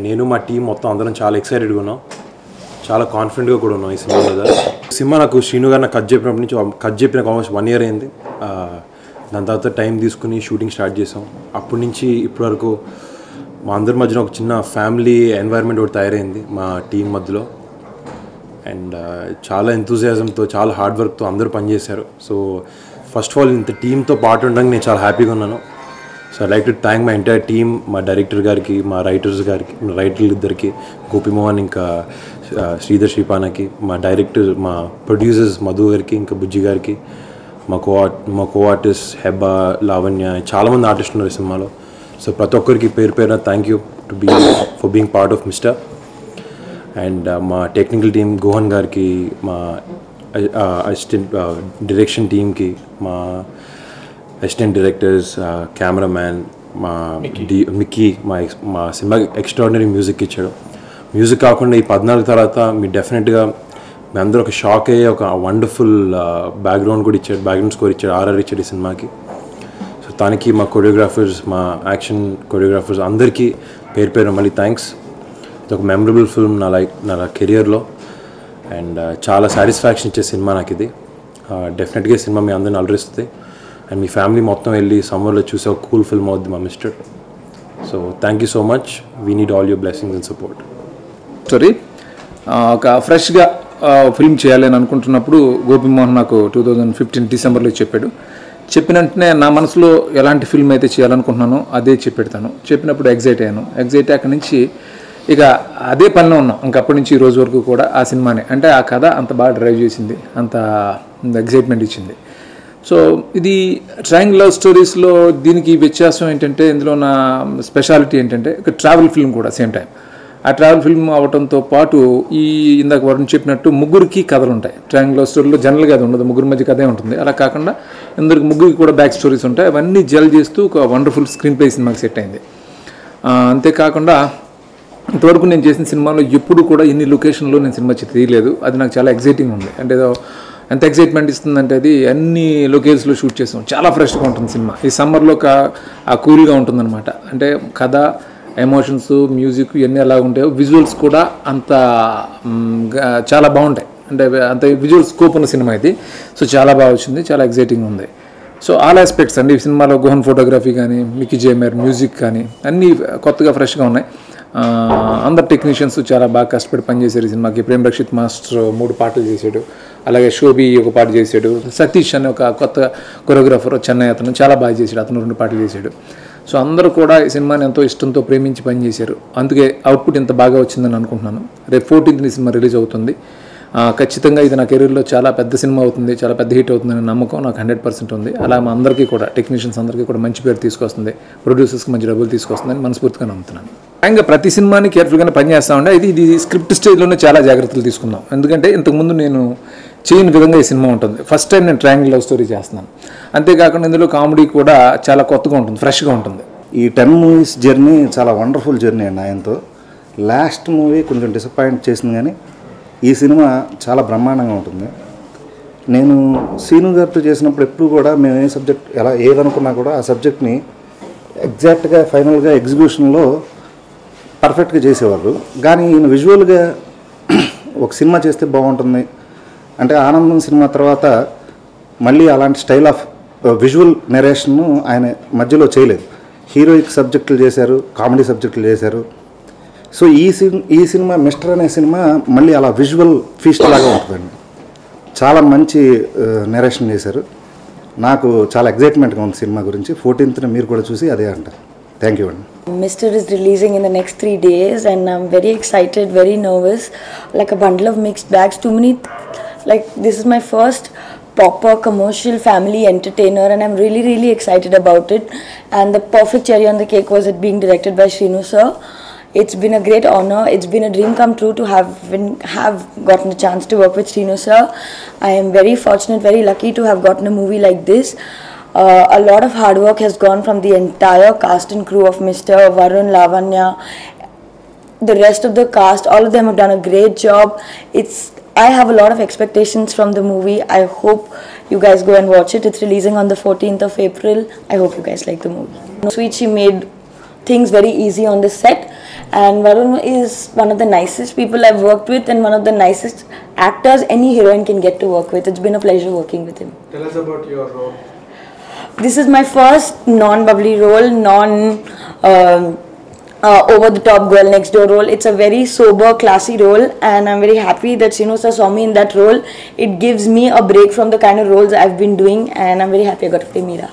నేను మా టీం మొత్తం అందరం చాలా ఎక్సైటెడ్గా ఉన్నాం, చాలా కాన్ఫిడెంట్గా కూడా ఉన్నాం ఈ సినిమా మీద. సినిమా నాకు శ్రీను గారు నాకు కట్ చెప్పిన ఆల్మోస్ట్ 1 year అయింది. దాని తర్వాత టైం తీసుకుని షూటింగ్ స్టార్ట్ చేసాం. అప్పటి నుంచి ఇప్పటి వరకు మా అందరి మధ్యన ఒక చిన్న ఫ్యామిలీ ఎన్వైర్న్మెంట్ ఒకటి తయారైంది మా టీం మధ్యలో. అండ్ చాలా ఎంతూజియాజంతో, చాలా హార్డ్ వర్క్తో అందరూ పనిచేశారు. సో ఫస్ట్ ఆఫ్ ఆల్ ఇంత టీంతో పాటు ఉండడానికి నేను చాలా హ్యాపీగా ఉన్నాను. So I like to thank my entire team, మా డైరెక్టర్ గారికి, మా రైటర్లు ఇద్దరికి, గోపిమోహన్ ఇంకా శ్రీధర్ శ్రీపానకి, మా డైరెక్టర్, మా ప్రొడ్యూసర్స్ మధు గారికి, ఇంకా బుజ్జి గారికి, మా కో ఆర్టిస్ట్ హెబ్బా, లావణ్య, చాలామంది ఆర్టిస్టులు ఉన్నారు ఈ సినిమాలో. సో ప్రతి ఒక్కరికి పేరు పేరున thank you for being part of mister. And మా టెక్నికల్ టీమ్ గోహన్ గారికి, మా అసిస్టెంట్ డైరెక్షన్ టీమ్కి, మా అసిస్టెంట్ డైరెక్టర్స్, కెమెరామ్యాన్ మా మిక్కీ, మా సినిమాకి ఎక్స్ట్రాడినరీ మ్యూజిక్ ఇచ్చాడు. మ్యూజిక్ కాకుండా ఈ 14 తర్వాత మీరు డెఫినెట్గా మీ అందరూ ఒక షాక్ అయ్యే ఒక వండర్ఫుల్ బ్యాక్గ్రౌండ్ కూడా ఇచ్చాడు, బ్యాక్గ్రౌండ్ స్కోర్ ఇచ్చాడు, ఆర్ఆర్ ఇచ్చాడు ఈ సినిమాకి. సో దానికి మా కొరియోగ్రాఫర్స్, మా యాక్షన్ కొరియోగ్రాఫర్స్ అందరికీ పేరు పేరు మళ్ళీ థ్యాంక్స్. ఇది ఒక మెమరబుల్ ఫిల్మ్ నా కెరియర్లో. అండ్ చాలా సాటిస్ఫాక్షన్ ఇచ్చే సినిమా నాకు ఇది. డెఫినెట్గా ఈ సినిమా మీ అందరిని అలరిస్తుంది. అండ్ మీ ఫ్యామిలీ మొత్తం వెళ్ళి సమ్మర్లో చూసే ఒక కూల్ ఫిల్మ్ అవుద్ది మా mister. So thank you so much. We need all your blessings and support. ఒక ఫ్రెష్గా ఫిల్మ్ చేయాలని అనుకుంటున్నప్పుడు గోపిమోహన్ నాకు 2015 డిసెంబర్లో చెప్పాడు. చెప్పిన వెంటనే నా మనసులో ఎలాంటి ఫిల్మ్ అయితే చేయాలనుకుంటున్నానో అదే చెప్పెడతాను. చెప్పినప్పుడు ఎగ్జైట్ అయ్యాను. అక్కడి నుంచి ఇక అదే పనిలో ఉన్నాం. ఇంకప్పటి నుంచి ఈ రోజు వరకు కూడా ఆ సినిమానే, అంటే ఆ కథ అంత బాగా డ్రైవ్ చేసింది, అంత ఎగ్జైట్మెంట్ ఇచ్చింది. సో ఇది ట్రయాంగిల్ లవ్ స్టోరీస్లో దీనికి వ్యత్యాసం ఏంటంటే, ఇందులో నా స్పెషాలిటీ ఏంటంటే ఒక ట్రావెల్ ఫిల్మ్ కూడా సేమ్ టైం. ఆ ట్రావెల్ ఫిల్మ్ అవడంతో పాటు ఇందాక వరుణ్ చెప్పినట్టు ముగ్గురికి కథలు ఉంటాయి. ట్రయాంగిల్ లవ్ స్టోరీలో జనరల్గా అది ఉండదు, ముగ్గురి మధ్య కథే ఉంటుంది. అలా కాకుండా ముగ్గురికి కూడా బ్యాక్ స్టోరీస్ ఉంటాయి. అవన్నీ జెల్ చేస్తూ ఒక వండర్ఫుల్ స్క్రీన్ ప్లే సినిమాకి సెట్ అయింది. అంతేకాకుండా ఇంతవరకు నేను చేసిన సినిమాలో ఎప్పుడు కూడా ఇన్ని లొకేషన్లో నేను సినిమా తీయలేదు. అది నాకు చాలా ఎగ్జైటింగ్ ఉంది. అంటే ఎంత ఎగ్జైట్మెంట్ ఇస్తుందంటే అది అన్ని లొకేషన్స్లో షూట్ చేసాం. చాలా ఫ్రెష్గా ఉంటుంది సినిమా. ఈ సమ్మర్లో ఆ కూల్గా ఉంటుందన్నమాట. అంటే కథ, ఎమోషన్స్, మ్యూజిక్ ఇవన్నీ ఎలా ఉంటాయో విజువల్స్ కూడా అంత చాలా బాగుంటాయి. అంటే అంత విజువల్ స్కోప్ ఉన్న సినిమా ఇది. సో చాలా బాగా వచ్చింది, చాలా ఎగ్జైటింగ్ ఉంది. సో ఆల్ ఆస్పెక్ట్స్ అండి ఈ సినిమాలో గోహన్ ఫోటోగ్రఫీ కానీ, మిక్కీ జేమర్ మ్యూజిక్ కానీ అన్నీ కొత్తగా ఫ్రెష్గా ఉన్నాయి. అందరు టెక్నీషియన్స్ చాలా బాగా కష్టపడి పనిచేశారు ఈ సినిమాకి. ప్రేమ్ రక్షిత్ మాస్టర్ 3 పాటలు చేశాడు, అలాగే శోభి ఒక పాట చేశాడు, సతీష్ అనే ఒక కొత్త కొరియోగ్రాఫర్ చెన్నై అతను చాలా బాగా చేశాడు, అతను 2 పాటలు చేశాడు. సో అందరూ కూడా ఈ సినిమాని ఎంతో ఇష్టంతో ప్రేమించి పనిచేశారు. అందుకే అవుట్పుట్ ఇంత బాగా వచ్చిందని అనుకుంటున్నాను. రేపు 14th ఈ సినిమా రిలీజ్ అవుతుంది. ఖచ్చితంగా ఇది నా కెరీర్లో చాలా పెద్ద సినిమా అవుతుంది, చాలా పెద్ద హిట్ అవుతుందనే నమ్మకం నాకు 100% ఉంది. అలా మా అందరికీ కూడా, టెక్నీషియన్స్ అందరికీ కూడా మంచి పేరు తీసుకొస్తుంది, ప్రొడ్యూసర్స్కి మంచి డబ్బులు తీసుకొస్తుందని మనస్ఫూర్తిగా నమ్ముతున్నాను. ఇంకా ప్రతి సినిమాని కేర్ఫుల్గానే పనిచేస్తూ ఉండే. ఇది స్క్రిప్ట్ స్టేజ్లోనే చాలా జాగ్రత్తలు తీసుకున్నాం. ఎందుకంటే ఇంతకుముందు నేను చేయని విధంగా ఈ సినిమా ఉంటుంది. ఫస్ట్ టైం నేను ట్రయాంగిల్ లవ్ స్టోరీ చేస్తున్నాను. అంతేకాకుండా ఇందులో కామెడీ కూడా చాలా కొత్తగా ఉంటుంది, ఫ్రెష్గా ఉంటుంది. ఈ 10 movies జర్నీ చాలా వండర్ఫుల్ జర్నీ అండి. ఆయనతో లాస్ట్ మూవీ కొంచెం డిసప్పాయింట్ చేసింది, కానీ ఈ సినిమా చాలా బ్రహ్మాండంగా ఉంటుంది. నేను శ్రీను గారితో చేసినప్పుడు ఎప్పుడు కూడా మేము ఏ సబ్జెక్ట్ ఏదనుకున్నా కూడా ఆ సబ్జెక్ట్ని ఎగ్జాక్ట్గా ఫైనల్గా ఎగ్జిక్యూషన్లో పర్ఫెక్ట్గా చేసేవాళ్ళు. కానీ ఈయన విజువల్గా ఒక సినిమా చేస్తే బాగుంటుంది అంటే ఆనందం సినిమా తర్వాత మళ్ళీ అలాంటి స్టైల్ ఆఫ్ విజువల్ నెరేషన్ను ఆయన మధ్యలో చేయలేదు. హీరోయిక్ సబ్జెక్టులు చేశారు, కామెడీ సబ్జెక్టులు చేశారు. సో ఈ సినిమా మిస్టర్ అనే సినిమా మళ్ళీ అలా విజువల్ ఫీస్ట్ లాగా ఉంటుందండి. చాలా మంచి నెరేషన్ చేశారు. నాకు చాలా ఎగ్జైట్మెంట్గా ఉంది సినిమా గురించి. 14th మీరు కూడా చూసి అదే అంటారు. థ్యాంక్ యూ అండి. Mr. is releasing in the next 3 days and I'm very excited, very nervous, like a bundle of mixed bags. Too many, like this is my first proper commercial family entertainer and I'm really, really excited about it. And the perfect cherry on the cake was it being directed by Shrinu sir. It's been a great honor. It's been a dream come true to have gotten a chance to work with Shrinu sir. I am very fortunate, very lucky to have gotten a movie like this. A lot of hard work has gone from the entire cast and crew of Mr. Varun, Lavanya, the rest of the cast. All of them have done a great job. I have a lot of expectations from the movie. I hope you guys go and watch it. It's releasing on the 14th of April. I hope you guys like the movie. Sweet, she made things very easy on the set And Varun is one of the nicest people I've worked with and one of the nicest actors any heroine can get to work with. It's been a pleasure working with him. Tell us about your role. This is my first non-bubbly role, over-the-top girl next door role. It's a very sober, classy role, and I'm very happy that Sinu sir saw me in that role. It gives me a break from the kind of roles I've been doing, and I'm very happy I got to play Meera.